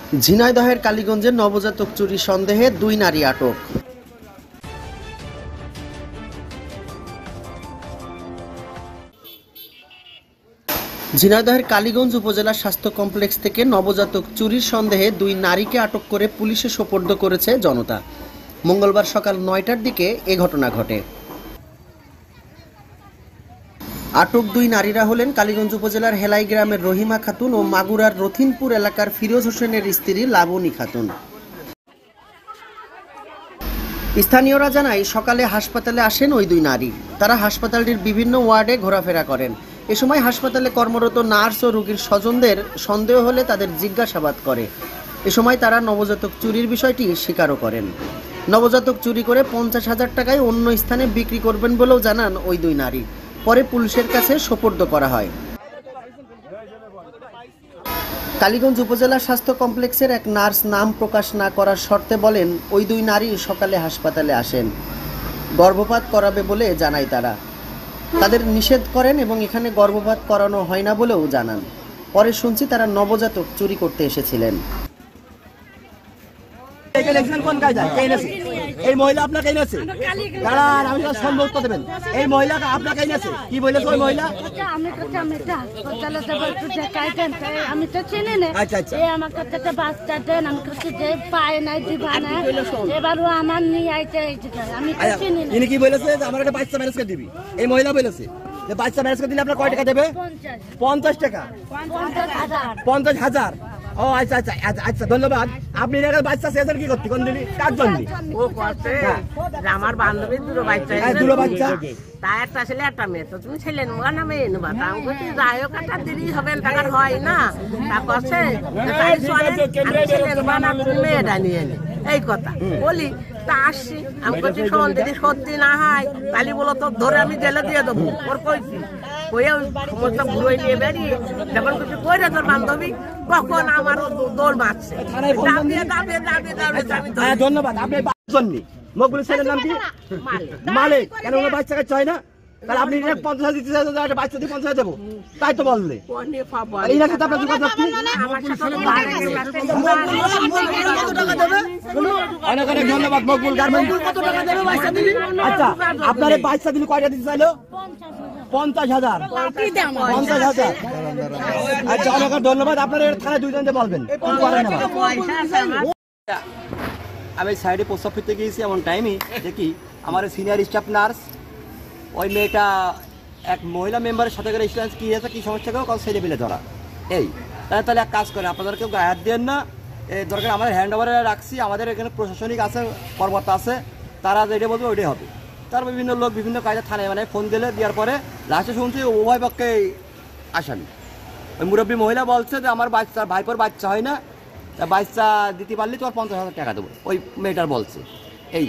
ঝিনাইদহের কালীগঞ্জে নবজাতক চুরি সন্দেহে 2 নারী আটক। ঝিনাইদহের কালীগঞ্জ উপজেলা স্বাস্থ্য কমপ্লেক্স থেকে নবজাতক চুরির সন্দেহে 2 নারীকে আটক করে পুলিশে সোপর্দ করেছে জনতা। মঙ্গলবার সকাল 9টার দিকে এ ঘটনা ঘটে। আটক 2 নারীরা হলেন কালীগঞ্জ উপজেলার হেলাই গ্রামের রহিমা খাতুন ও মাগুরার রথিনপুর এলাকার ফিরোজ হোসেনের স্ত্রী লাবণী খাতুন। স্থানীয়রা জানায় সকালে হাসপাতালে আসেন ওই 2 নারী। তারা হাসপাতালটির বিভিন্ন ওয়ার্ডে ঘোরাফেরা করেন। এ সময় হাসপাতালে কর্মরত নার্স ও রোগীর স্বজনদের সন্দেহ হলে তাদের জিজ্ঞাসাবাদ করে। এ সময় তারা নবজাতক চুরির বিষয়টি স্বীকারও করেন। নবজাতক চুরি করে 50,000 টাকায় অন্য স্থানে বিক্রি করবেন বলেও জানান ওই 2 নারী। পরে পুলিশের কাছে সোপর্দ করা হয়। কালীগঞ্জ উপজেলা স্বাস্থ্য কমপ্লেক্সের এক নার্স নাম প্রকাশ না করার শর্তে বলেন, ওই 2 নারী সকালে হাসপাতালে আসেন, গর্ভপাত করাবে বলে জানায় তারা। তাদের নিষেধ করেন এবং এখানে গর্ভপাত করানো হয় না বলেও জানান। পরে শুনছি তারা নবজাতক চুরি করতে এসেছিলেন। এই মহিলা আপনাকে এনেছে, দাঁড়ান আমি সন্দেহ উত্তর দেবেন। এই মহিলা আপনাকে এনেছে, কি বলেছে ওই মহিলা? আমি তো চিনি না, আমার কাছে বাচ্চা দেন, আমি কাছে যে পায় নাই দিবা না, এবারও আমার নিয়ে আইতে আমি তো চিনি না। ইনি কি বলেছে যে আমার একটা বাচ্চা ম্যানেজ করে দিবি? এই মহিলা বলেছে যে বাচ্চা ম্যানেজ করে দিলে আপনার কয় টাকা দেবে? 50 টাকা। 50,000। ও আচ্ছা আচ্ছা আচ্ছা, ধন্যবাদ। আপনি বাচ্চা চেয়েছেন কি করতে? কোন দিনই কার জন্য? ও করতে আমার বান্ধবীর দুটো বাচ্চা, দুটো বাচ্চা, তা একটা ছেলে একটা মেয়ে। তো তুমি ছেলে নেবা না মেয়ে নেবা? তা আমি বলছি যাই হোক একটা দেরি হবে, টাকার হয় না। তা করছে ছেলে নেবা না, তুমি মেয়েটা নিয়ে নে, এই কথা বলি। তা আসছি আমি বলছি শোন, যদি সত্যি না হয় তাহলে বলো তো ধরে আমি জেলে দিয়ে দেবো। ওর কইছি কইয়া সমস্ত ঘুরে নিয়ে বেরিয়ে যখন কিছু কইরে তোর বান্ধবী, কখন আমার দৌড় মারছে। ধন্যবাদ। আপনি মকবুল ছেলের নাম কি? মালিক। কেন ওনার বাচ্চাকে চাই না? তাহলে আপনি 50,000 দিতে চাই, বাচ্চা দিয়ে 50,000 দেবো, তাই তো বললে। আপনার অনেক অনেক ধন্যবাদ মকবুল গার্মেন্টস। আচ্ছা, আপনার বাচ্চা দিলে কয়টা দিতে চাইলো? 50,000। 50,000। আচ্ছা, অনেক ধন্যবাদ। আপনার থানায় 2 জনকে বলবেন। আমি সাইডে প্রস্তাব করতে গিয়েছি এমন টাইমই দেখি আমার সিনিয়র স্টাফ নার্স ওই মেয়েটা এক মহিলা মেম্বারের সাথে করে ইনস্ট্যান্স কী হয়েছে, কী সমস্যা কেউ কারণ ছেলে পেলে ধরা। এই তাহলে এক কাজ করে, আপনাদের কেউ গায়ে হাত দেন না, দরকার আমাদের হ্যান্ড ওভারে রাখছি। আমাদের এখানে প্রশাসনিক আছে, কর্মকর্তা আছে, তারা যেটা বলবে ওইটাই হবে। তার বিভিন্ন লোক বিভিন্ন কাজে থানায় মানে ফোন দিলে, দেওয়ার পরে লাস্টে শুনছি উভয় পক্ষে আসামি। ওই মুরব্বী মহিলা বলছে যে আমার বাচ্চা ভাইপোর বাচ্চা হয় না, তা বাচ্চা দিতে পারলে তোমার 50,000 টাকা দেবো, ওই মেয়েটার বলছে। এই